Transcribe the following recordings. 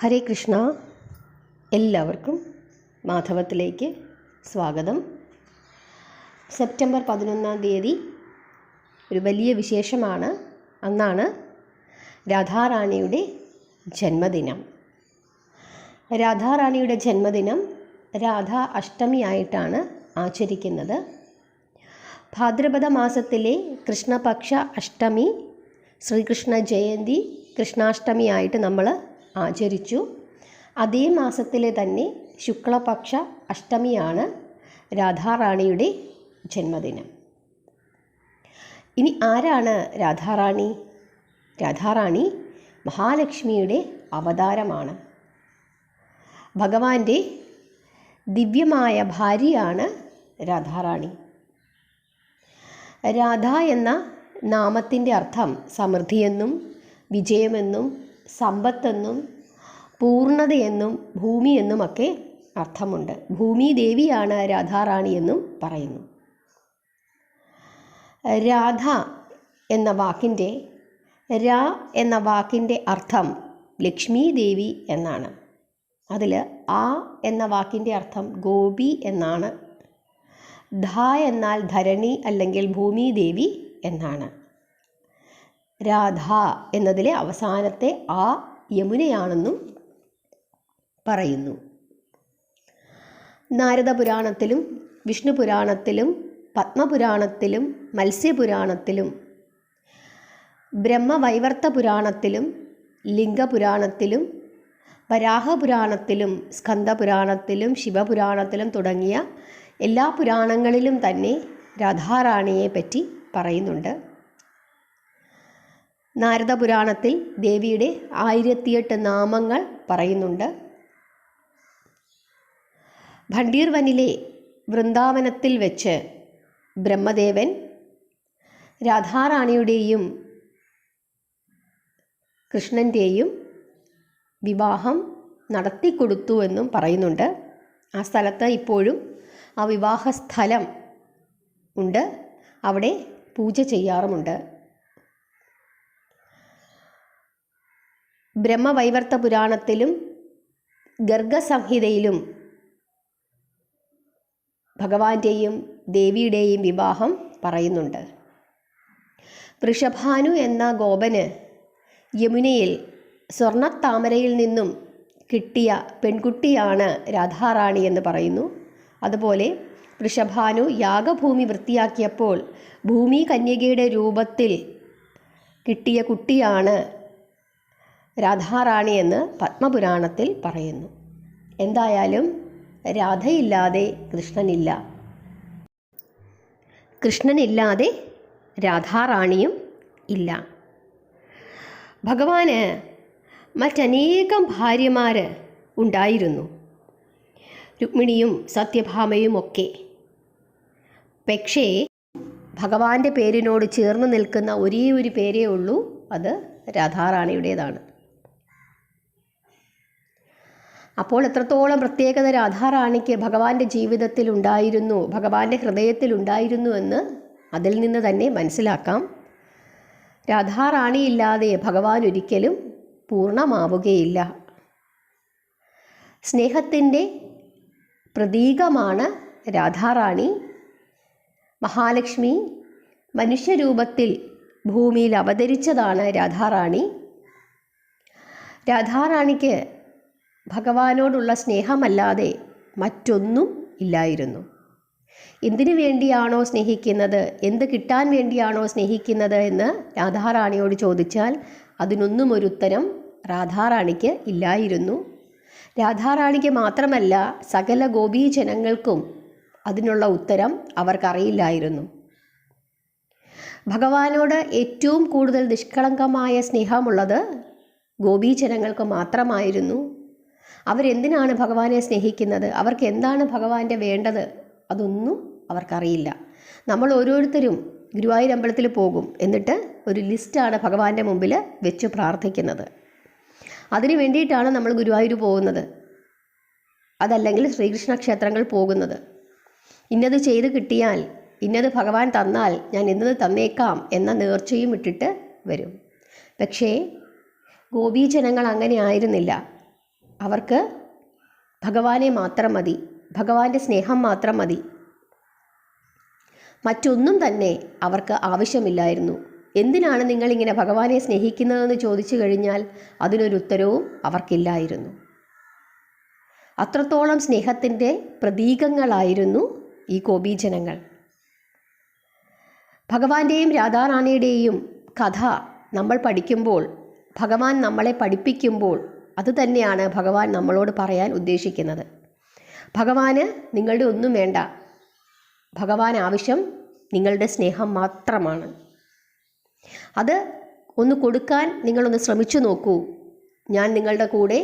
ഹരേ കൃഷ്ണ. എല്ലാവർക്കും മാധവത്തിലേക്ക് സ്വാഗതം. സെപ്റ്റംബർ 11 ഒരു വലിയ വിശേഷമാണ്. അന്നാണ് രാധാറാണിയുടെ ജന്മദിനം. രാധാറാണിയുടെ ജന്മദിനം രാധാ അഷ്ടമിയായിട്ടാണ് ആചരിക്കുന്നത്. ഭാദ്രപദ മാസത്തിലെ കൃഷ്ണപക്ഷ അഷ്ടമി ശ്രീകൃഷ്ണ ജയന്തി കൃഷ്ണാഷ്ടമിയായിട്ട് നമ്മൾ ആചരിച്ചു. അതേ മാസത്തിലെ തന്നെ ശുക്ലപക്ഷ അഷ്ടമിയാണ് രാധാറാണിയുടെ ജന്മദിനം. ഇനി ആരാണ് രാധാറാണി? രാധാറാണി മഹാലക്ഷ്മിയുടെ അവതാരമാണ്. ഭഗവാന്റെ ദിവ്യമായ ഭാര്യയാണ് രാധാറാണി. രാധ എന്ന നാമത്തിൻ്റെ അർത്ഥം സമൃദ്ധിയെന്നും വിജയമെന്നും സമ്പത്തെന്നും പൂർണ്ണതയെന്നും ഭൂമി എന്നുമൊക്കെ അർത്ഥമുണ്ട്. ഭൂമി ദേവിയാണ് രാധാറാണി എന്നും പറയുന്നു. രാധ എന്ന വാക്കിൻ്റെ രാ എന്ന വാക്കിൻ്റെ അർത്ഥം ലക്ഷ്മി ദേവി എന്നാണ്. അതിൽ ആ എന്ന വാക്കിൻ്റെ അർത്ഥം ഗോപി എന്നാണ്. ധ എന്നാൽ ധരണി അല്ലെങ്കിൽ ഭൂമി ദേവി എന്നാണ്. രാധ എന്നതിലെ അവസാനത്തെ ആ യമുനയാണെന്നും പറയുന്നു. നാരദ പുരാണത്തിലും വിഷ്ണു പുരാണത്തിലും പത്മപുരാണത്തിലും മത്സ്യപുരാണത്തിലും ബ്രഹ്മവൈവർത്ത പുരാണത്തിലും ലിംഗപുരാണത്തിലും വരാഹപുരാണത്തിലും സ്കന്ദപുരാണത്തിലും ശിവപുരാണത്തിലും തുടങ്ങിയ എല്ലാ പുരാണങ്ങളിലും തന്നെ രാധാറാണിയെ പറ്റി പറയുന്നുണ്ട്. നാരദ പുരാണത്തിൽ ദേവിയുടെ 1008 നാമങ്ങൾ പറയുന്നുണ്ട്. ഭണ്ഡീർവനിലെ വൃന്ദാവനത്തിൽ വെച്ച് ബ്രഹ്മദേവൻ രാധാറാണിയുടെയും കൃഷ്ണൻ്റെയും വിവാഹം നടത്തിക്കൊടുത്തു എന്നും പറയുന്നുണ്ട്. ആ സ്ഥലത്ത് ഇപ്പോഴും ആ വിവാഹ സ്ഥലം ഉണ്ട്. അവിടെ പൂജ ചെയ്യാറുമുണ്ട്. ബ്രഹ്മവൈവർത്ത പുരാണത്തിലും ഗർഗസംഹിതയിലും ഭഗവാന്റെയും ദേവിയുടെയും വിവാഹം പറയുന്നുണ്ട്. വൃഷഭാനു എന്ന ഗോപന് യമുനയിൽ സ്വർണ്ണത്താമരയിൽ നിന്നും കിട്ടിയ പെൺകുട്ടിയാണ് രാധാറാണി എന്ന് പറയുന്നു. അതുപോലെ വൃഷഭാനു യാഗഭൂമി വൃത്തിയാക്കിയപ്പോൾ ഭൂമി കന്യകയുടെ രൂപത്തിൽ കിട്ടിയ കുട്ടിയാണ് രാധാറാണി എന്ന് പത്മപുരാണത്തിൽ പറയുന്നു. എന്തായാലും രാധയില്ലാതെ കൃഷ്ണനില്ല, കൃഷ്ണനില്ലാതെ രാധാറാണിയും ഇല്ല. ഭഗവാന് മറ്റനേകം ഭാര്യമാർ ഉണ്ടായിരുന്നു, രുക്മിണിയും സത്യഭാമയും ഒക്കെ. പക്ഷേ ഭഗവാന്റെ പേരിനോട് ചേർന്ന് നിൽക്കുന്ന ഒരേ ഒരു പേരേ ഉള്ളൂ, അത് രാധാറാണിയുടേതാണ്. അപ്പോൾ എത്രത്തോളം പ്രത്യേകത രാധാറാണിക്ക് ഭഗവാന്റെ ജീവിതത്തിൽ ഉണ്ടായിരുന്നു, ഭഗവാന്റെ ഹൃദയത്തിൽ ഉണ്ടായിരുന്നു എന്ന് അതിൽ നിന്ന് തന്നെ മനസ്സിലാക്കാം. രാധാറാണിയില്ലാതെ ഭഗവാൻ ഒരിക്കലും പൂർണ്ണമാവുകയില്ല. സ്നേഹത്തിൻ്റെ പ്രതീകമാണ് രാധാറാണി. മഹാലക്ഷ്മി മനുഷ്യരൂപത്തിൽ ഭൂമിയിൽ അവതരിച്ചതാണ് രാധാറാണി. രാധാറാണിക്ക് ഭഗവാനോടുള്ള സ്നേഹമല്ലാതെ മറ്റൊന്നും ഇല്ലായിരുന്നു. എന്തിനു വേണ്ടിയാണോ സ്നേഹിക്കുന്നത്, എന്ത് കിട്ടാൻ വേണ്ടിയാണോ സ്നേഹിക്കുന്നത് എന്ന് രാധാറാണിയോട് ചോദിച്ചാൽ അതിനൊന്നും ഒരു ഉത്തരം രാധാറാണിക്ക് ഇല്ലായിരുന്നു. രാധാറാണിക്ക് മാത്രമല്ല, സകല ഗോപീജനങ്ങൾക്കും അതിനുള്ള ഉത്തരം അവർക്കറിയില്ലായിരുന്നു. ഭഗവാനോട് ഏറ്റവും കൂടുതൽ നിഷ്കളങ്കമായ സ്നേഹമുള്ളത് ഗോപീജനങ്ങൾക്ക് മാത്രമായിരുന്നു. അവരെന്തിനാണ് ഭഗവാനെ സ്നേഹിക്കുന്നത്, അവർക്ക് എന്താണ് ഭഗവാന്റെ വേണ്ടത്, അതൊന്നും അവർക്കറിയില്ല. നമ്മൾ ഓരോരുത്തരും ഗുരുവായൂർ അമ്പലത്തിൽ പോകും, എന്നിട്ട് ഒരു ലിസ്റ്റാണ് ഭഗവാന്റെ മുമ്പിൽ വെച്ച് പ്രാർത്ഥിക്കുന്നത്. അതിനു വേണ്ടിയിട്ടാണ് നമ്മൾ ഗുരുവായൂർ പോകുന്നത്, അതല്ലെങ്കിൽ ശ്രീകൃഷ്ണ ക്ഷേത്രങ്ങൾ പോകുന്നത്. ഇന്നത് ചെയ്ത് കിട്ടിയാൽ, ഇന്നത് ഭഗവാൻ തന്നാൽ ഞാൻ ഇന്നത് തന്നേക്കാം എന്ന നേർച്ചയും ഇട്ടിട്ട് വരും. പക്ഷേ ഗോപീജനങ്ങൾ അങ്ങനെ ആയിരുന്നില്ല. അവർക്ക് ഭഗവാനെ മാത്രം മതി, ഭഗവാന്റെ സ്നേഹം മാത്രം മതി. മറ്റൊന്നും തന്നെ അവർക്ക് ആവശ്യമില്ലായിരുന്നു. എന്തിനാണ് നിങ്ങളിങ്ങനെ ഭഗവാനെ സ്നേഹിക്കുന്നതെന്ന് ചോദിച്ചു കഴിഞ്ഞാൽ അതിനൊരു ഉത്തരവും അവർക്കില്ലായിരുന്നു. അത്രത്തോളം സ്നേഹത്തിൻ്റെ പ്രതീകങ്ങളായിരുന്നു ഈ ഗോപീജനങ്ങൾ. ഭഗവാന്റെയും രാധാറാണിയുടെയും കഥ നമ്മൾ പഠിക്കുമ്പോൾ, ഭഗവാൻ നമ്മളെ പഠിപ്പിക്കുമ്പോൾ അത് തന്നെയാണ് ഭഗവാൻ നമ്മളോട് പറയാൻ ഉദ്ദേശിക്കുന്നത്. ഭഗവാന് നിങ്ങളുടെ ഒന്നും വേണ്ട, ഭഗവാൻ ആവശ്യം നിങ്ങളുടെ സ്നേഹം മാത്രമാണ്. അത് ഒന്ന് കൊടുക്കാൻ നിങ്ങളൊന്ന് ശ്രമിച്ചു നോക്കൂ. ഞാൻ നിങ്ങളുടെ കൂടെ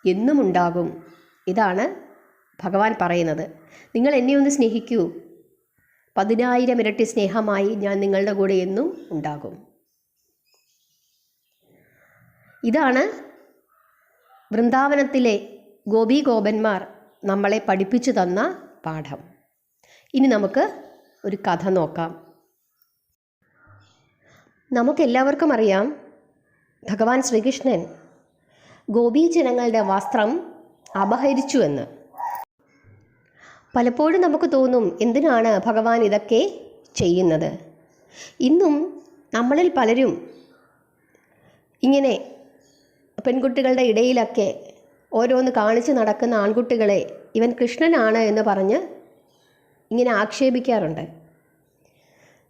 എന്നും ഉണ്ടാകും. ഇതാണ് ഭഗവാൻ പറയുന്നത്. നിങ്ങൾ എന്നെ ഒന്ന് സ്നേഹിക്കൂ, 10,000 ഇരട്ടി സ്നേഹമായി ഞാൻ നിങ്ങളുടെ കൂടെ എന്നും ഉണ്ടാകും. ഇതാണ് വൃന്ദാവനത്തിലെ ഗോപീഗോപന്മാർ നമ്മളെ പഠിപ്പിച്ചു തന്ന പാഠം. ഇനി നമുക്ക് ഒരു കഥ നോക്കാം. നമുക്കെല്ലാവർക്കും അറിയാം, ഭഗവാൻ ശ്രീകൃഷ്ണൻ ഗോപീജനങ്ങളുടെ വസ്ത്രം അപഹരിച്ചു എന്ന്. പലപ്പോഴും നമുക്ക് തോന്നും, എന്തിനാണ് ഭഗവാൻ ഇതൊക്കെ ചെയ്യുന്നത്? ഇന്നും നമ്മളിൽ പലരും ഇങ്ങനെ പെൺകുട്ടികളുടെ ഇടയിലൊക്കെ ഓരോന്ന് കാണിച്ച് നടക്കുന്ന ആൺകുട്ടികളെ ഇവൻ കൃഷ്ണനാണ് എന്ന് പറഞ്ഞ് ഇങ്ങനെ ആക്ഷേപിക്കാറുണ്ട്.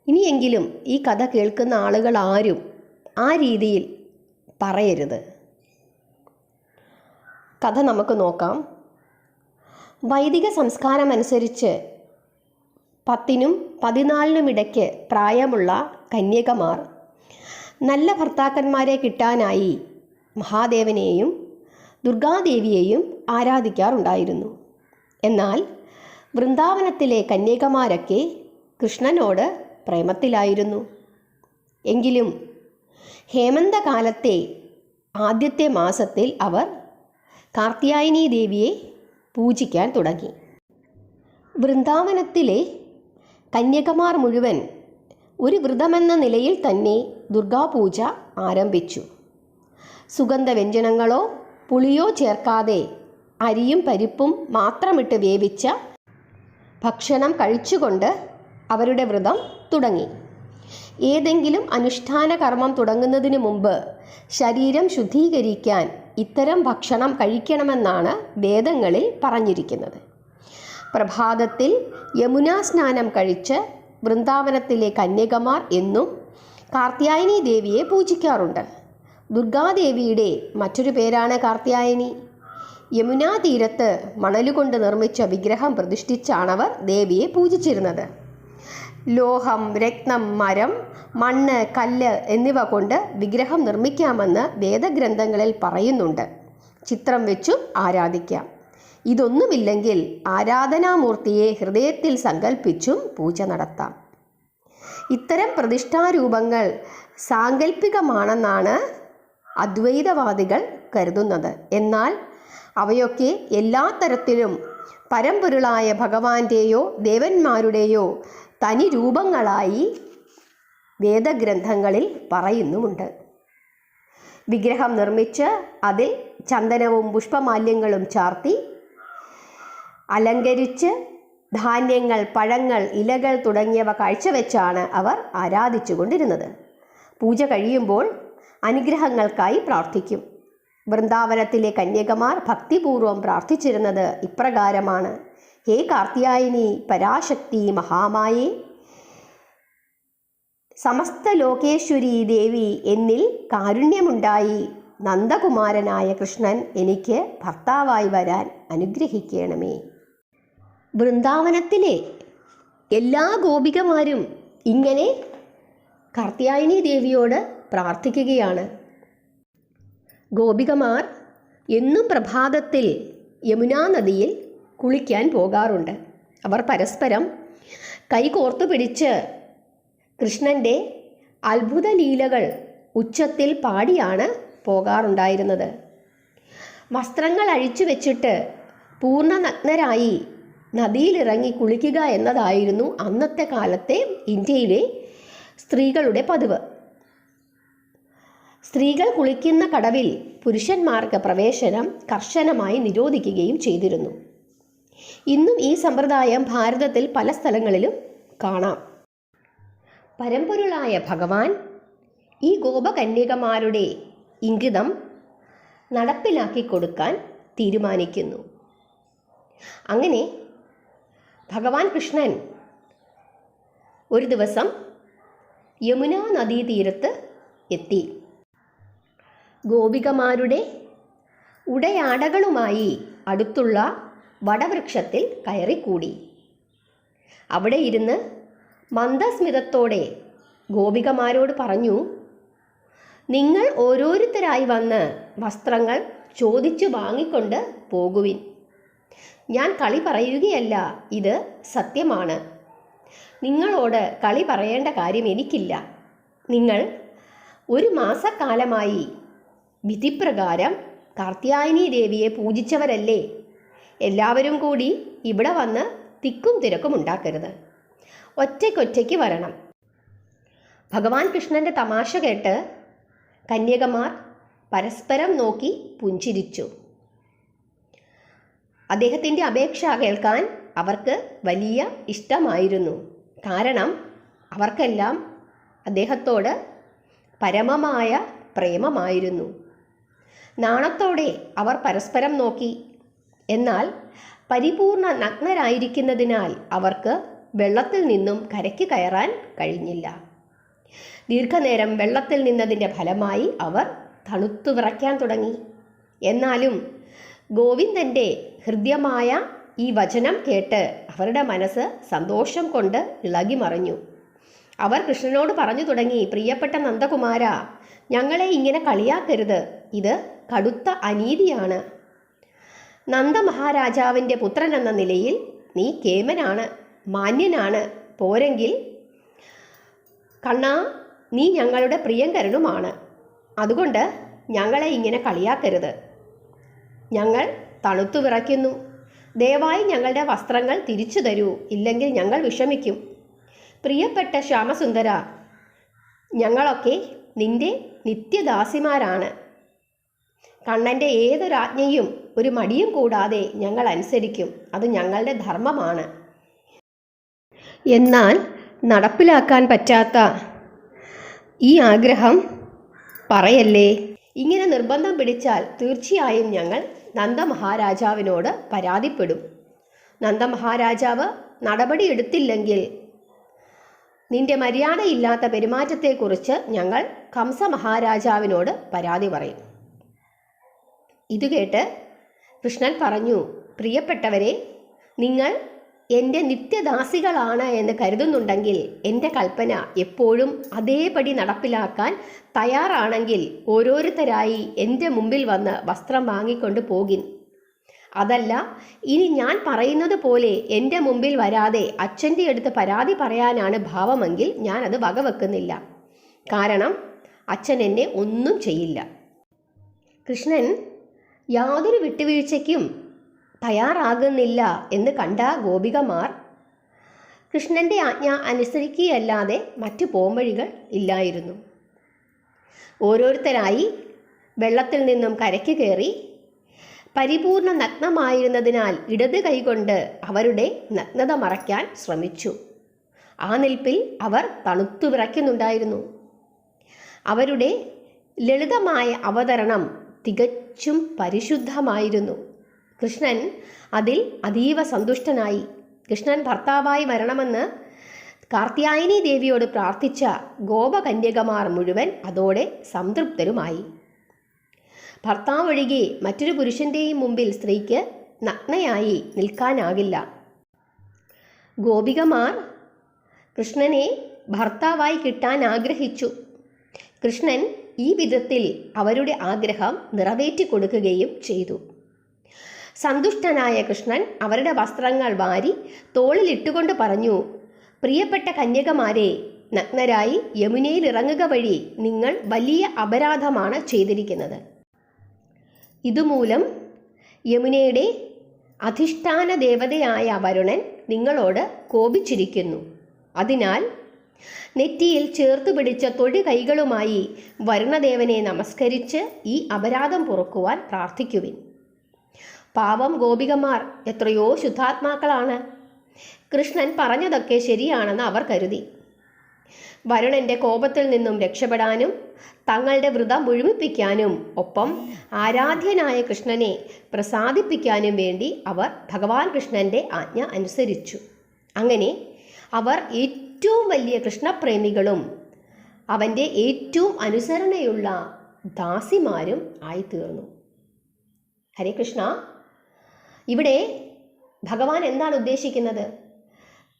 ഇനിയെങ്കിലും ഈ കഥ കേൾക്കുന്ന ആളുകൾ ആരും ആ രീതിയിൽ പറയരുത്. കഥ നമുക്ക് നോക്കാം. വൈദിക സംസ്കാരമനുസരിച്ച് 10നും 14നും ഇടയ്ക്ക് പ്രായമുള്ള കന്യകമാർ നല്ല ഭർത്താക്കന്മാരെ കിട്ടാനായി മഹാദേവനെയും ദുർഗാദേവിയെയും ആരാധിക്കാറുണ്ടായിരുന്നു. എന്നാൽ വൃന്ദാവനത്തിലെ കന്യകമാരൊക്കെ കൃഷ്ണനോട് പ്രേമത്തിലായിരുന്നു. എങ്കിലും ഹേമന്തകാലത്തെ ആദ്യത്തെ മാസത്തിൽ അവർ കാർത്യായനി ദേവിയെ പൂജിക്കാൻ തുടങ്ങി. വൃന്ദാവനത്തിലെ കന്യകമാർ മുഴുവൻ ഒരു വ്രതമെന്ന നിലയിൽ തന്നെ ദുർഗാപൂജ ആരംഭിച്ചു. സുഗന്ധവ്യഞ്ജനങ്ങളോ പുളിയോ ചേർക്കാതെ അരിയും പരിപ്പും മാത്രമിട്ട് വേവിച്ച ഭക്ഷണം കഴിച്ചുകൊണ്ട് അവരുടെ വ്രതം തുടങ്ങി. ഏതെങ്കിലും അനുഷ്ഠാന കർമ്മം തുടങ്ങുന്നതിന് മുമ്പ് ശരീരം ശുദ്ധീകരിക്കാൻ ഇത്തരം ഭക്ഷണം കഴിക്കണമെന്നാണ് വേദങ്ങളിൽ പറഞ്ഞിരിക്കുന്നത്. പ്രഭാതത്തിൽ യമുനാ സ്നാനം കഴിച്ച് വൃന്ദാവനത്തിലെ കന്യകമാർ എന്നും കാർത്യായനി ദേവിയെ പൂജിക്കാറുണ്ട്. ദുർഗാദേവിയുടെ മറ്റൊരു പേരാണ് കാർത്യായനി. യമുനാ തീരത്ത് മണലുകൊണ്ട് നിർമ്മിച്ച വിഗ്രഹം പ്രതിഷ്ഠിച്ചാണവർ ദേവിയെ പൂജിച്ചിരുന്നത്. ലോഹം, രത്നം, മരം, മണ്ണ്, കല്ല് എന്നിവ കൊണ്ട് വിഗ്രഹം നിർമ്മിക്കാമെന്ന് വേദഗ്രന്ഥങ്ങളിൽ പറയുന്നുണ്ട്. ചിത്രം വെച്ചും ആരാധിക്കാം. ഇതൊന്നുമില്ലെങ്കിൽ ആരാധനാമൂർത്തിയെ ഹൃദയത്തിൽ സങ്കല്പിച്ചും പൂജ നടത്താം. ഇത്തരം പ്രതിഷ്ഠാരൂപങ്ങൾ സാങ്കല്പികമാണെന്നാണ് അദ്വൈതവാദികൾ കരുതുന്നത്. എന്നാൽ അവയൊക്കെ എല്ലാ തരത്തിലും പരമ്പൊരുളായ ഭഗവാന്റെയോ ദേവന്മാരുടെയോ തനി രൂപങ്ങളായി വേദഗ്രന്ഥങ്ങളിൽ പറയുന്നുമുണ്ട്. വിഗ്രഹം നിർമ്മിച്ച് അതിൽ ചന്ദനവും പുഷ്പമാല്യങ്ങളും ചാർത്തി അലങ്കരിച്ച് ധാന്യങ്ങൾ, പഴങ്ങൾ, ഇലകൾ തുടങ്ങിയവ കാഴ്ചവെച്ചാണ് അവർ ആരാധിച്ചു കൊണ്ടിരുന്നത്. പൂജ കഴിയുമ്പോൾ അനുഗ്രഹങ്ങൾക്കായി പ്രാർത്ഥിക്കും. വൃന്ദാവനത്തിലെ കന്യകമാർ ഭക്തിപൂർവം പ്രാർത്ഥിച്ചിരുന്നത് ഇപ്രകാരമാണ്: ഹേ കാർത്യായനി, പരാശക്തി, മഹാമായേ, സമസ്ത ലോകേശ്വരി ദേവി, എന്നിൽ കാരുണ്യമുണ്ടായി നന്ദകുമാരനായ കൃഷ്ണൻ എനിക്ക് ഭർത്താവായി വരാൻ അനുഗ്രഹിക്കണമേ. വൃന്ദാവനത്തിലെ എല്ലാ ഗോപികമാരും ഇങ്ങനെ കാർത്യായനി ദേവിയോട് പ്രാർത്ഥിക്കുകയാണ്. ഗോപികമാർ എന്നും പ്രഭാതത്തിൽ യമുനാ നദിയിൽ കുളിക്കാൻ പോകാറുണ്ട്. അവർ പരസ്പരം കൈകോർത്തു പിടിച്ച് കൃഷ്ണൻ്റെ അത്ഭുത ലീലകൾ ഉച്ചത്തിൽ പാടിയാണ് പോകാറുണ്ടായിരുന്നത്. വസ്ത്രങ്ങൾ അഴിച്ചു വെച്ചിട്ട് പൂർണ്ണനഗ്നരായി നദിയിലിറങ്ങി കുളിക്കുക എന്നതായിരുന്നു അന്നത്തെ കാലത്തെ ഇന്ത്യയിലെ സ്ത്രീകളുടെ പതിവ്. സ്ത്രീകൾ കുളിക്കുന്ന കടവിൽ പുരുഷന്മാർക്ക് പ്രവേശനം കർശനമായി നിരോധിക്കുകയും ചെയ്തിരുന്നു. ഇന്നും ഈ സമ്പ്രദായം ഭാരതത്തിൽ പല സ്ഥലങ്ങളിലും കാണാം. പരമ്പൊരുളായ ഭഗവാൻ ഈ ഗോപകന്യകമാരുടെ ഇംഗിതം നടപ്പിലാക്കി കൊടുക്കാൻ തീരുമാനിക്കുന്നു. അങ്ങനെ ഭഗവാൻ കൃഷ്ണൻ ഒരു ദിവസം യമുനാ നദീതീരത്ത് എത്തി. ഗോപികമാരുടെ ഉടയാടകളുമായി അടുത്തുള്ള വടവൃക്ഷത്തിൽ കയറിക്കൂടി. അവിടെ ഇരുന്ന് മന്ദസ്മിതത്തോടെ ഗോപികമാരോട് പറഞ്ഞു, നിങ്ങൾ ഓരോരുത്തരായി വന്ന് വസ്ത്രങ്ങൾ ചോദിച്ചു വാങ്ങിക്കൊണ്ട് പോകുവിൻ. ഞാൻ കളി പറയുകയല്ല, ഇത് സത്യമാണ്. നിങ്ങളോട് കളി പറയേണ്ട കാര്യം എനിക്കില്ല. നിങ്ങൾ ഒരു മാസക്കാലമായി വിധിപ്രകാരം കാർത്യായനി ദേവിയെ പൂജിച്ചവരല്ലേ? എല്ലാവരും കൂടി ഇവിടെ വന്ന് തിക്കും തിരക്കും ഉണ്ടാക്കരുത്. ഒറ്റയ്ക്കൊറ്റയ്ക്ക് വരണം. ഭഗവാൻ കൃഷ്ണൻ്റെ തമാശ കേട്ട് കന്യകമാർ പരസ്പരം നോക്കി പുഞ്ചിരിച്ചു. അദ്ദേഹത്തിൻ്റെ അപേക്ഷ കേൾക്കാൻ അവർക്ക് വലിയ ഇഷ്ടമായിരുന്നു. കാരണം അവർക്കെല്ലാം അദ്ദേഹത്തോട് പരമമായ പ്രേമമായിരുന്നു. നാണത്തോടെ അവർ പരസ്പരം നോക്കി. എന്നാൽ പരിപൂർണ നഗ്നരായിരിക്കുന്നതിനാൽ അവർക്ക് വെള്ളത്തിൽ നിന്നും കരയ്ക്ക് കയറാൻ കഴിഞ്ഞില്ല. ദീർഘനേരം വെള്ളത്തിൽ നിന്നതിൻ്റെ ഫലമായി അവർ തണുത്തു വിറയ്ക്കാൻ തുടങ്ങി. എന്നാലും ഗോവിന്ദൻ്റെ ഹൃദ്യമായ ഈ വചനം കേട്ട് അവരുടെ മനസ്സ് സന്തോഷം കൊണ്ട് ഇളകി മറിഞ്ഞു. അവർ കൃഷ്ണനോട് പറഞ്ഞു തുടങ്ങി, പ്രിയപ്പെട്ട നന്ദകുമാര, ഞങ്ങളെ ഇങ്ങനെ കളിയാക്കരുത്. ഇത് കടുത്ത അനീതിയാണ്. നന്ദമഹാരാജാവിൻ്റെ പുത്രൻ എന്ന നിലയിൽ നീ കേമനാണ്, മാന്യനാണ്. പോരെങ്കിൽ കണ്ണാ, നീ ഞങ്ങളുടെ പ്രിയങ്കരനുമാണ്. അതുകൊണ്ട് ഞങ്ങളെ ഇങ്ങനെ കളിയാക്കരുത്. ഞങ്ങൾ തണുത്തു വിറയ്ക്കുന്നു. ദയവായി ഞങ്ങളുടെ വസ്ത്രങ്ങൾ തിരിച്ചു തരൂ, ഇല്ലെങ്കിൽ ഞങ്ങൾ വിഷമിക്കും. പ്രിയപ്പെട്ട ശ്യാമസുന്ദര, ഞങ്ങളൊക്കെ നിന്റെ നിത്യദാസിമാരാണ്. കണ്ണൻ്റെ ഏതൊരാജ്ഞയും ഒരു മടിയും കൂടാതെ ഞങ്ങൾ അനുസരിക്കും. അത് ഞങ്ങളുടെ ധർമ്മമാണ്. എന്നാൽ നടപ്പിലാക്കാൻ പറ്റാത്ത ഈ ആഗ്രഹം പറയല്ലേ. ഇങ്ങനെ നിർബന്ധം പിടിച്ചാൽ തീർച്ചയായും ഞങ്ങൾ നന്ദമഹാരാജാവിനോട് പരാതിപ്പെടും. നന്ദമഹാരാജാവ് നടപടിയെടുത്തില്ലെങ്കിൽ നിന്റെ മര്യാദയില്ലാത്ത പെരുമാറ്റത്തെക്കുറിച്ച് ഞങ്ങൾ കംസമഹാരാജാവിനോട് പരാതി പറയും. ഇതുകേട്ട് കൃഷ്ണൻ പറഞ്ഞു, പ്രിയപ്പെട്ടവരെ, നിങ്ങൾ എൻ്റെ നിത്യദാസികളാണ് എന്ന് കരുതുന്നുണ്ടെങ്കിൽ എൻ്റെ കൽപ്പന എപ്പോഴും അതേപടി നടപ്പിലാക്കാൻ തയ്യാറാണെങ്കിൽ ഓരോരുത്തരായി എൻ്റെ മുമ്പിൽ വന്ന് വസ്ത്രം വാങ്ങിക്കൊണ്ട് പോകിൻ. അതല്ല, ഇനി ഞാൻ പറയുന്നത് പോലെ എൻ്റെ മുമ്പിൽ വരാതെ അച്ഛൻ്റെ അടുത്ത് പരാതി പറയാനാണ് ഭാവമെങ്കിൽ ഞാനത് വകവെക്കുന്നില്ല. കാരണം അച്ഛൻ എന്നെ ഒന്നും ചെയ്യില്ല. കൃഷ്ണൻ യാതൊരു വിട്ടുവീഴ്ചയ്ക്കും തയ്യാറാകുന്നില്ല എന്ന് കണ്ട ഗോപികമാർ കൃഷ്ണൻ്റെ ആജ്ഞ അനുസരിക്കുകയല്ലാതെ മറ്റു പോംവഴികൾ ഇല്ലായിരുന്നു. ഓരോരുത്തരായി വെള്ളത്തിൽ നിന്നും കരയ്ക്ക് കയറി. പരിപൂർണ നഗ്നമായിരുന്നതിനാൽ ഇടത് കൈകൊണ്ട് അവരുടെ നഗ്നത മറയ്ക്കാൻ ശ്രമിച്ചു. ആ നിൽപ്പിൽ അവർ തണുത്തു വിറയ്ക്കുന്നുണ്ടായിരുന്നു. അവരുടെ ലളിതമായ അവതരണം തികച്ചും പരിശുദ്ധമായിരുന്നു. കൃഷ്ണൻ അതിൽ അതീവ സന്തുഷ്ടനായി. കൃഷ്ണൻ ഭർത്താവായി വരണമെന്ന് കാർത്യായനി ദേവിയോട് പ്രാർത്ഥിച്ച ഗോപകന്യകമാർ മുഴുവൻ അതോടെ സംതൃപ്തരുമായി. ഭർത്താവൊഴികെ മറ്റൊരു പുരുഷൻ്റെയും മുമ്പിൽ സ്ത്രീക്ക് നഗ്നയായി നിൽക്കാനാകില്ല. ഗോപികമാർ കൃഷ്ണനെ ഭർത്താവായി കിട്ടാൻ ആഗ്രഹിച്ചു. കൃഷ്ണൻ ഈ വിധത്തിൽ അവരുടെ ആഗ്രഹം നിറവേറ്റി കൊടുക്കുകയും ചെയ്തു. സന്തുഷ്ടനായ കൃഷ്ണൻ അവരുടെ വസ്ത്രങ്ങൾ വാരി തോളിലിട്ടുകൊണ്ട് പറഞ്ഞു, പ്രിയപ്പെട്ട കന്യകമാരെ, നഗ്നരായി യമുനയിൽ ഇറങ്ങുക വഴി നിങ്ങൾ വലിയ അപരാധമാണ് ചെയ്തിരിക്കുന്നത്. ഇതുമൂലം യമുനയുടെ അധിഷ്ഠാന ദേവതയായ വരുണൻ നിങ്ങളോട് കോപിച്ചിരിക്കുന്നു. അതിനാൽ നെറ്റിയിൽ ചേർത്തു പിടിച്ച തൊഴി കൈകളുമായി വരുണദേവനെ നമസ്കരിച്ച് ഈ അപരാധം പൊറുക്കുവാൻ പ്രാർത്ഥിക്കുവിൻ. പാവം ഗോപികമാർ എത്രയോ ശുദ്ധാത്മാക്കളാണ്. കൃഷ്ണൻ പറഞ്ഞതൊക്കെ ശരിയാണെന്ന് അവർ കരുതി. വരുണന്റെ കോപത്തിൽ നിന്നും രക്ഷപ്പെടാനും തങ്ങളുടെ വ്രതം മുഴുമിപ്പിക്കാനും ഒപ്പം ആരാധ്യനായ കൃഷ്ണനെ പ്രസാദിപ്പിക്കാനും വേണ്ടി അവർ ഭഗവാൻ കൃഷ്ണന്റെ ആജ്ഞ അനുസരിച്ചു. അങ്ങനെ അവർ ഏറ്റവും വലിയ കൃഷ്ണപ്രേമികളും അവൻ്റെ ഏറ്റവും അനുസരണയുള്ള ദാസിമാരും ആയിത്തീർന്നു. ഹരേ കൃഷ്ണ. ഇവിടെ ഭഗവാൻ എന്താണ് ഉദ്ദേശിക്കുന്നത്?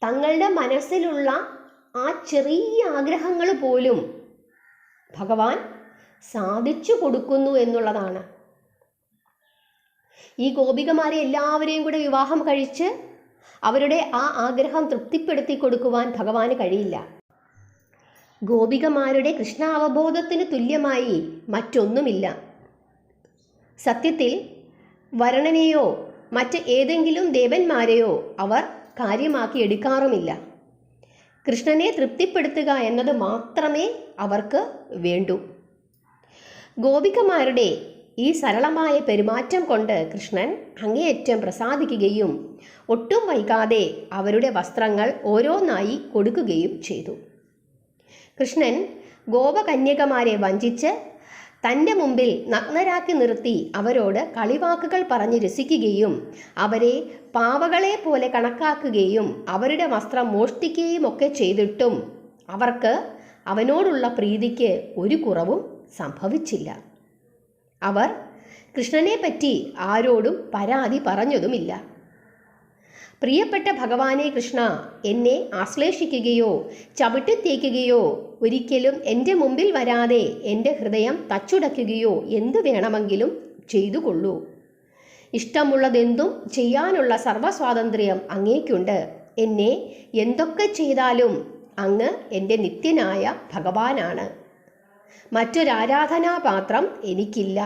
തങ്ങളുടെ മനസ്സിലുള്ള ആ ചെറിയ ആഗ്രഹങ്ങൾ പോലും ഭഗവാൻ സാധിച്ചു കൊടുക്കുന്നു എന്നുള്ളതാണ്. ഈ ഗോപികമാരെ എല്ലാവരെയും കൂടെ വിവാഹം കഴിച്ച് അവരുടെ ആ ആഗ്രഹം തൃപ്തിപ്പെടുത്തി കൊടുക്കുവാൻ ഭഗവാന് കഴിയില്ല. ഗോപികമാരുടെ കൃഷ്ണാവബോധത്തിന് തുല്യമായി മറ്റൊന്നുമില്ല. സത്യത്തിൽ വരുണനെയോ മറ്റ് ഏതെങ്കിലും ദേവന്മാരെയോ അവർ കാര്യമാക്കി എടുക്കാറുമില്ല. കൃഷ്ണനെ തൃപ്തിപ്പെടുത്തുക എന്നത് മാത്രമേ അവർക്ക് വേണ്ടൂ. ഗോപികമാരുടെ ഈ സരളമായ പെരുമാറ്റം കൊണ്ട് കൃഷ്ണൻ അങ്ങേയറ്റം പ്രസാദിക്കുകയും ഒട്ടും വൈകാതെ അവരുടെ വസ്ത്രങ്ങൾ ഓരോന്നായി കൊടുക്കുകയും ചെയ്തു. കൃഷ്ണൻ ഗോപകന്യകമാരെ വഞ്ചിച്ച് തൻ്റെ മുമ്പിൽ നഗ്നരാക്കി നിർത്തി അവരോട് കളിവാക്കുകൾ പറഞ്ഞ് രസിക്കുകയും അവരെ പാവകളെ പോലെ കണക്കാക്കുകയും അവരുടെ വസ്ത്രം മോഷ്ടിക്കുകയും ഒക്കെ ചെയ്തിട്ടും അവർക്ക് അവനോടുള്ള പ്രീതിക്ക് ഒരു കുറവും സംഭവിച്ചില്ല. അവർ കൃഷ്ണനെ പറ്റി ആരോടും പരാതി പറഞ്ഞതുമില്ല. പ്രിയപ്പെട്ട ഭഗവാനെ കൃഷ്ണ, എന്നെ ആശ്ലേഷിക്കുകയോ ചവിട്ടിത്തേക്കുകയോ ഒരിക്കലും എൻ്റെ മുമ്പിൽ വരാതെ എൻ്റെ ഹൃദയം തച്ചുടയ്ക്കുകയോ എന്തു വേണമെങ്കിലും ചെയ്തു കൊള്ളൂ. ഇഷ്ടമുള്ളതെന്തും ചെയ്യാനുള്ള സർവ്വസ്വാതന്ത്ര്യം അങ്ങേക്കുണ്ട്. എന്നെ എന്തൊക്കെ ചെയ്താലും അങ്ങ് എൻ്റെ നിത്യനായ ഭഗവാനാണ്. മറ്റൊരാരാധനാപാത്രം എനിക്കില്ല.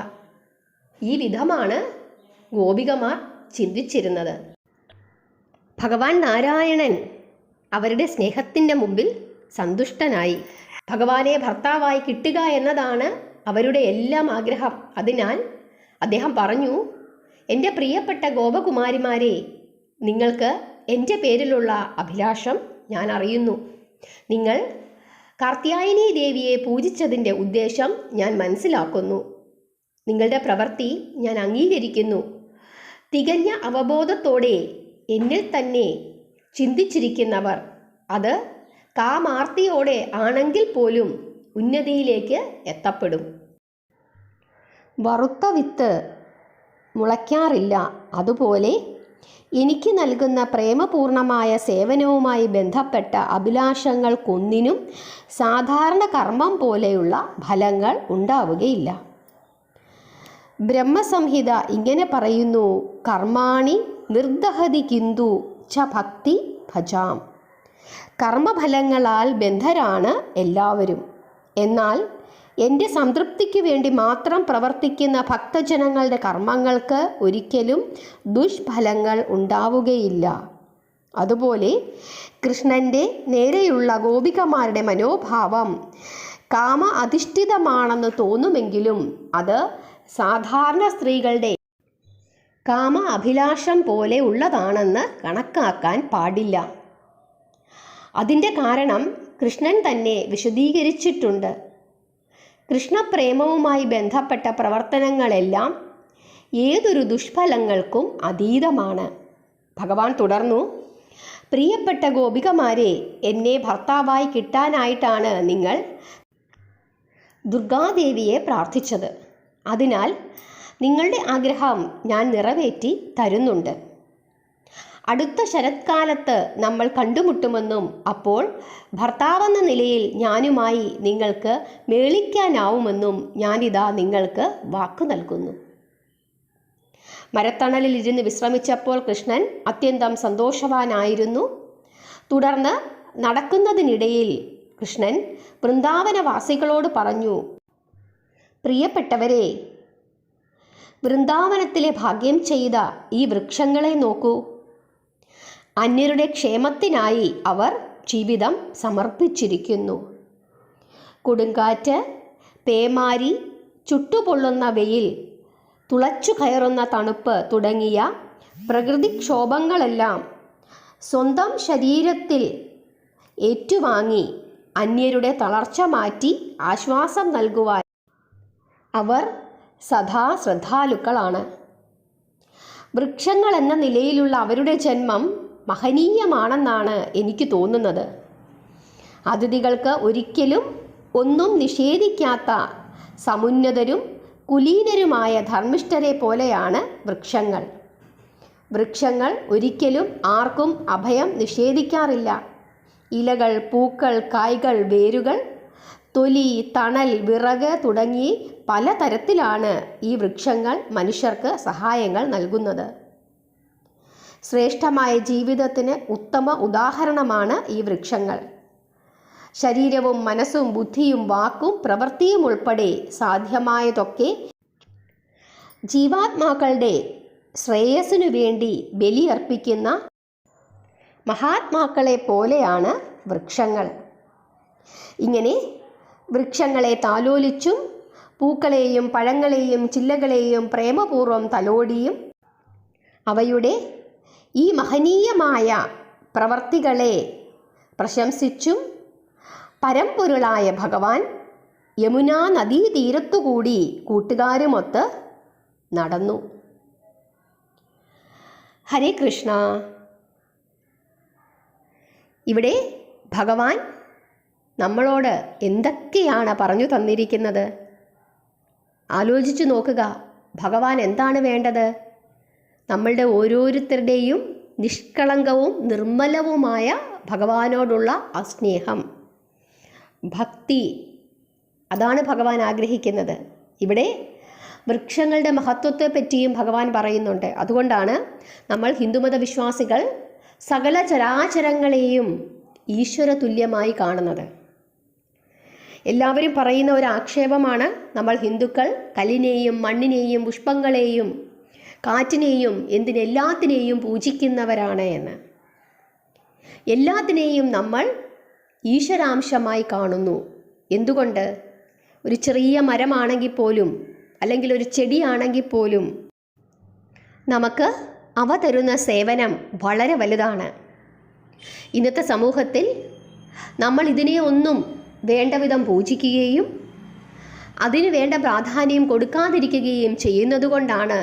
ഈ വിധമാണ് ഗോപികമാർ ചിന്തിച്ചിരുന്നത്. ഭഗവാൻ നാരായണൻ അവരുടെ സ്നേഹത്തിൻ്റെ മുമ്പിൽ സന്തുഷ്ടനായി. ഭഗവാനെ ഭർത്താവായി കിട്ടുക എന്നതാണ് അവരുടെ എല്ലാം ആഗ്രഹം. അതിനാൽ അദ്ദേഹം പറഞ്ഞു, എൻ്റെ പ്രിയപ്പെട്ട ഗോപകുമാരിമാരെ, നിങ്ങൾക്ക് എൻ്റെ പേരിലുള്ള അഭിലാഷം ഞാൻ അറിയുന്നു. നിങ്ങൾ കാർത്യായനി ദേവിയെ പൂജിച്ചതിൻ്റെ ഉദ്ദേശം ഞാൻ മനസ്സിലാക്കുന്നു. നിങ്ങളുടെ പ്രവൃത്തി ഞാൻ അംഗീകരിക്കുന്നു. തികഞ്ഞ അവബോധത്തോടെ എന്നിൽ തന്നെ ചിന്തിച്ചിരിക്കുന്നവർ അത് കാമാർത്തിയോടെ ആണെങ്കിൽ പോലും ഉന്നതിയിലേക്ക് എത്തപ്പെടും. വറുത്ത വിത്ത് മുളയ്ക്കാറില്ല. അതുപോലെ എനിക്ക് നൽകുന്ന പ്രേമപൂർണമായ സേവനവുമായി ബന്ധപ്പെട്ട അഭിലാഷങ്ങൾക്കൊന്നിനും സാധാരണ കർമ്മം പോലെയുള്ള ഫലങ്ങൾ ഉണ്ടാവുകയില്ല. ബ്രഹ്മസംഹിത ഇങ്ങനെ പറയുന്നു: കർമാണി നിർദഹതി കിന്തു ച ഭക്തി ഭജാം. കർമ്മഫലങ്ങളാൽ ബദ്ധരാണ് എല്ലാവരും. എന്നാൽ എൻ്റെ സംതൃപ്തിക്ക് വേണ്ടി മാത്രം പ്രവർത്തിക്കുന്ന ഭക്തജനങ്ങളുടെ കർമ്മങ്ങൾക്ക് ഒരിക്കലും ദുഷ്ഫലങ്ങൾ ഉണ്ടാവുകയില്ല. അതുപോലെ കൃഷ്ണൻ്റെ നേരെയുള്ള ഗോപികമാരുടെ മനോഭാവം കാമ അധിഷ്ഠിതമാണെന്ന് തോന്നുമെങ്കിലും അത് സാധാരണ സ്ത്രീകളുടെ കാമ അഭിലാഷം പോലെ ഉള്ളതാണെന്ന് കണക്കാക്കാൻ പാടില്ല. അതിൻ്റെ കാരണം കൃഷ്ണൻ തന്നെ വിശദീകരിച്ചിട്ടുണ്ട്. കൃഷ്ണപ്രേമവുമായി ബന്ധപ്പെട്ട പ്രവർത്തനങ്ങളെല്ലാം ഏതൊരു ദുഷ്ഫലങ്ങൾക്കും അതീതമാണ്. ഭഗവാൻ തുടർന്നു: പ്രിയപ്പെട്ട ഗോപികമാരെ, എന്നെ ഭർത്താവായി കിട്ടാനായിട്ടാണ് നിങ്ങൾ ദുർഗാദേവിയെ പ്രാർത്ഥിച്ചത്. അതിനാൽ നിങ്ങളുടെ ആഗ്രഹം ഞാൻ നിറവേറ്റി തരുന്നുണ്ട്. അടുത്ത ശരത്കാലത്ത് നമ്മൾ കണ്ടുമുട്ടുമെന്നും അപ്പോൾ ഭർത്താവെന്ന നിലയിൽ ഞാനുമായി നിങ്ങൾക്ക് മേളിക്കാനാവുമെന്നും ഞാനിതാ നിങ്ങൾക്ക് വാക്കു നൽകുന്നു. മരത്തണലിൽ ഇരുന്ന് വിശ്രമിച്ചപ്പോൾ കൃഷ്ണൻ അത്യന്തം സന്തോഷവാനായിരുന്നു. തുടർന്ന് നടക്കുന്നതിനിടയിൽ കൃഷ്ണൻ വൃന്ദാവനവാസികളോട് പറഞ്ഞു: പ്രിയപ്പെട്ടവരെ, വൃന്ദാവനത്തിലെ ഭാഗ്യം ചെയ്ത ഈ വൃക്ഷങ്ങളെ നോക്കൂ. അന്യരുടെ ക്ഷേമത്തിനായി അവർ ജീവിതം സമർപ്പിച്ചിരിക്കുന്നു. കൊടുങ്കാറ്റ്, പേമാരി, ചുട്ടുപൊള്ളുന്ന വെയിൽ, തുളച്ചു കയറുന്ന തണുപ്പ് തുടങ്ങിയ പ്രകൃതിക്ഷോഭങ്ങളെല്ലാം സ്വന്തം ശരീരത്തിൽ ഏറ്റുവാങ്ങി അന്യരുടെ തളർച്ച മാറ്റി ആശ്വാസം നൽകുവാൻ അവർ സദാ ശ്രദ്ധാലുക്കളാണ്. വൃക്ഷങ്ങൾ എന്ന നിലയിലുള്ള അവരുടെ ജന്മം മഹനീയമാണെന്നാണ് എനിക്ക് തോന്നുന്നത്. അതിഥികൾക്ക് ഒരിക്കലും ഒന്നും നിഷേധിക്കാത്ത സമുന്നതരും കുലീനരുമായ ധർമ്മിഷ്ഠരെ പോലെയാണ് വൃക്ഷങ്ങൾ. വൃക്ഷങ്ങൾ ഒരിക്കലും ആർക്കും അഭയം നിഷേധിക്കാറില്ല. ഇലകൾ, പൂക്കൾ, കായ്കൾ, വേരുകൾ, തൊലി, തണൽ, വിറക് തുടങ്ങി പലതരത്തിലാണ് ഈ വൃക്ഷങ്ങൾ മനുഷ്യർക്ക് സഹായങ്ങൾ നൽകുന്നത്. ശ്രേഷ്ഠമായ ജീവിതത്തിന് ഉത്തമ ഉദാഹരണമാണ് ഈ വൃക്ഷങ്ങൾ. ശരീരവും മനസ്സും ബുദ്ധിയും വാക്കും പ്രവൃത്തിയും ഉൾപ്പെടെ സാധ്യമായതൊക്കെ ജീവാത്മാക്കളുടെ ശ്രേയസ്സിനു വേണ്ടി ബലിയർപ്പിക്കുന്ന മഹാത്മാക്കളെ പോലെയാണ് വൃക്ഷങ്ങൾ. ഇങ്ങനെ വൃക്ഷങ്ങളെ താലോലിച്ചും പൂക്കളെയും പഴങ്ങളെയും ചില്ലകളെയും പ്രേമപൂർവ്വം തലോടിയും അവയുടെ ഈ മഹനീയമായ പ്രവർത്തികളെ പ്രശംസിച്ചും പരമ്പൊരുളായ ഭഗവാൻ യമുനാ നദീതീരത്തുകൂടി കൂട്ടുകാരുമൊത്ത് നടന്നു. ഹരേ കൃഷ്ണ. ഇവിടെ ഭഗവാൻ നമ്മളോട് എന്തൊക്കെയാണ് പറഞ്ഞു തന്നിരിക്കുന്നത്? ആലോചിച്ചു നോക്കുക. ഭഗവാൻ എന്താണ് വേണ്ടത്? നമ്മളുടെ ഓരോരുത്തരുടെയും നിഷ്കളങ്കവും നിർമ്മലവുമായ ഭഗവാനോടുള്ള ആ സ്നേഹം, ഭക്തി, അതാണ് ഭഗവാൻ ആഗ്രഹിക്കുന്നത്. ഇവിടെ വൃക്ഷങ്ങളുടെ മഹത്വത്തെ പറ്റിയും ഭഗവാൻ പറയുന്നുണ്ട്. അതുകൊണ്ടാണ് നമ്മൾ ഹിന്ദുമത വിശ്വാസികൾ സകല ചരാചരങ്ങളെയും ഈശ്വര തുല്യമായി കാണുന്നത്. എല്ലാവരും പറയുന്ന ഒരു ആക്ഷേപമാണ് നമ്മൾ ഹിന്ദുക്കൾ കല്ലിനെയും മണ്ണിനെയും പുഷ്പങ്ങളെയും കാറ്റിനെയും എല്ലാത്തിനെയും പൂജിക്കുന്നവരാണ് എന്ന്. എല്ലാത്തിനെയും നമ്മൾ ഈശ്വരാംശമായി കാണുന്നു. എന്തുകൊണ്ട്? ഒരു ചെറിയ മരമാണെങ്കിൽ പോലും അല്ലെങ്കിൽ ഒരു ചെടിയാണെങ്കിൽ പോലും നമുക്ക് അവ തരുന്ന സേവനം വളരെ വലുതാണ്. ഇന്നത്തെ സമൂഹത്തിൽ നമ്മൾ ഇതിനെ ഒന്നും വേണ്ട വിധം പൂജിക്കുകയും അതിന് വേണ്ട പ്രാധാന്യം കൊടുക്കാതിരിക്കുകയും ചെയ്യുന്നതുകൊണ്ടാണ്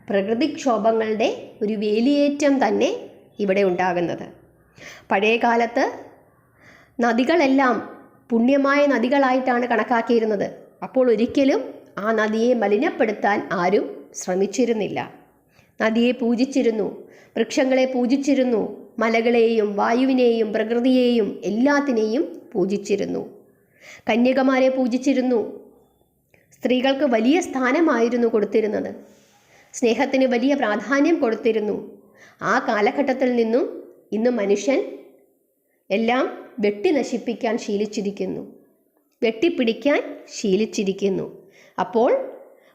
പ്രകൃതിക്ഷോഭങ്ങളുടെ ഒരു വേലിയേറ്റം തന്നെ ഇവിടെ ഉണ്ടാകുന്നത്. പഴയ കാലത്ത് നദികളെല്ലാം പുണ്യമായ നദികളായിട്ടാണ് കണക്കാക്കിയിരുന്നത്. അപ്പോൾ ഒരിക്കലും ആ നദിയെ മലിനപ്പെടുത്താൻ ആരും ശ്രമിച്ചിരുന്നില്ല. നദിയെ പൂജിച്ചിരുന്നു, വൃക്ഷങ്ങളെ പൂജിച്ചിരുന്നു, മലകളെയും വായുവിനെയും പ്രകൃതിയെയും എല്ലാത്തിനെയും പൂജിച്ചിരുന്നു. കന്യകമാരെ പൂജിച്ചിരുന്നു. സ്ത്രീകൾക്ക് വലിയ സ്ഥാനമായിരുന്നു കൊടുത്തിരുന്നത്. സ്നേഹത്തിന് വലിയ പ്രാധാന്യം കൊടുത്തിരുന്നു. ആ കാലഘട്ടത്തിൽ നിന്നും ഇന്ന് മനുഷ്യൻ എല്ലാം വെട്ടി നശിപ്പിക്കാൻ ശീലിച്ചിരിക്കുന്നു, വെട്ടിപ്പിടിക്കാൻ ശീലിച്ചിരിക്കുന്നു. അപ്പോൾ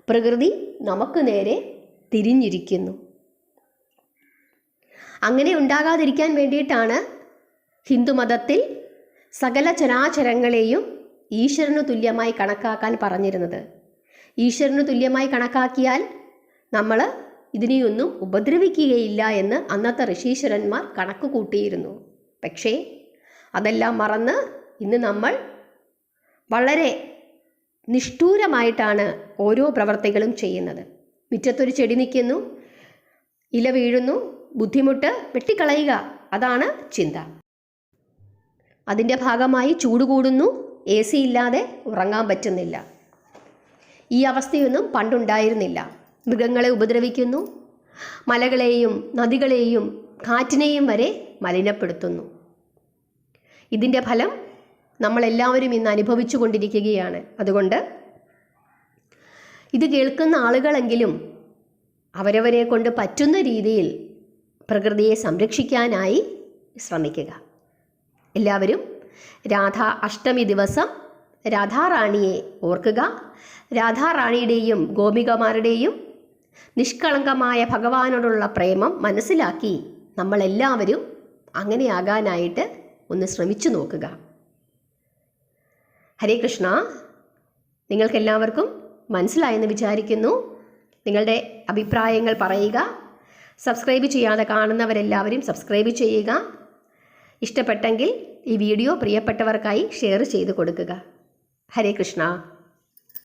പ്രകൃതി നമുക്ക് നേരെ തിരിഞ്ഞിരിക്കുന്നു. അങ്ങനെ ഉണ്ടാകാതിരിക്കാൻ വേണ്ടിയിട്ടാണ് ഹിന്ദുമതത്തിൽ സകല ചരാചരങ്ങളെയും ഈശ്വരന് തുല്യമായി കണക്കാക്കാൻ പറഞ്ഞിരുന്നത്. ഈശ്വരന് തുല്യമായി കണക്കാക്കിയാൽ നമ്മൾ ഇതിനെയൊന്നും ഉപദ്രവിക്കുകയില്ല എന്ന് അന്നത്തെ ഋഷീശ്വരന്മാർ കണക്ക് കൂട്ടിയിരുന്നു. പക്ഷേ അതെല്ലാം മറന്ന് ഇന്ന് നമ്മൾ വളരെ നിഷ്ഠൂരമായിട്ടാണ് ഓരോ പ്രവർത്തികളും ചെയ്യുന്നത്. മുറ്റത്തൊരു ചെടി നിൽക്കുന്നു, ഇല വീഴുന്നു, ബുദ്ധിമുട്ട്, വെട്ടിക്കളയുക, അതാണ് ചിന്ത. അതിൻ്റെ ഭാഗമായി ചൂട് കൂടുന്നു, AC ഇല്ലാതെ ഉറങ്ങാൻ പറ്റുന്നില്ല. ഈ അവസ്ഥയൊന്നും പണ്ടുണ്ടായിരുന്നില്ല. മൃഗങ്ങളെ ഉപദ്രവിക്കുന്നു, മലകളെയും നദികളെയും കാറ്റിനെയും വരെ മലിനപ്പെടുത്തുന്നു. ഇതിൻ്റെ ഫലം നമ്മളെല്ലാവരും ഇന്ന് അനുഭവിച്ചു കൊണ്ടിരിക്കുകയാണ്. അതുകൊണ്ട് ഇത് കേൾക്കുന്ന ആളുകളെങ്കിലും അവരവരെ കൊണ്ട് പറ്റുന്ന രീതിയിൽ പ്രകൃതിയെ സംരക്ഷിക്കാനായി ശ്രമിക്കുക. എല്ലാവരും രാധാ അഷ്ടമി ദിവസം രാധാറാണിയെ ഓർക്കുക. രാധാറാണിയുടെയും ഗോപികമാരുടെയും നിഷ്കളങ്കമായ ഭഗവാനോടുള്ള പ്രേമം മനസ്സിലാക്കി നമ്മളെല്ലാവരും അങ്ങനെയാകാനായിട്ട് ഒന്ന് ശ്രമിച്ചു നോക്കുക. ഹരേ കൃഷ്ണ. നിങ്ങൾക്കെല്ലാവർക്കും മനസ്സിലായെന്ന് വിചാരിക്കുന്നു. നിങ്ങളുടെ അഭിപ്രായങ്ങൾ പറയുക. സബ്സ്ക്രൈബ് ചെയ്യാതെ കാണുന്നവരെല്ലാവരും സബ്സ്ക്രൈബ് ചെയ്യുക. ഇഷ്ടപ്പെട്ടെങ്കിൽ ഈ വീഡിയോ പ്രിയപ്പെട്ടവർക്കായി ഷെയർ ചെയ്ത് കൊടുക്കുക. ഹരേ കൃഷ്ണ.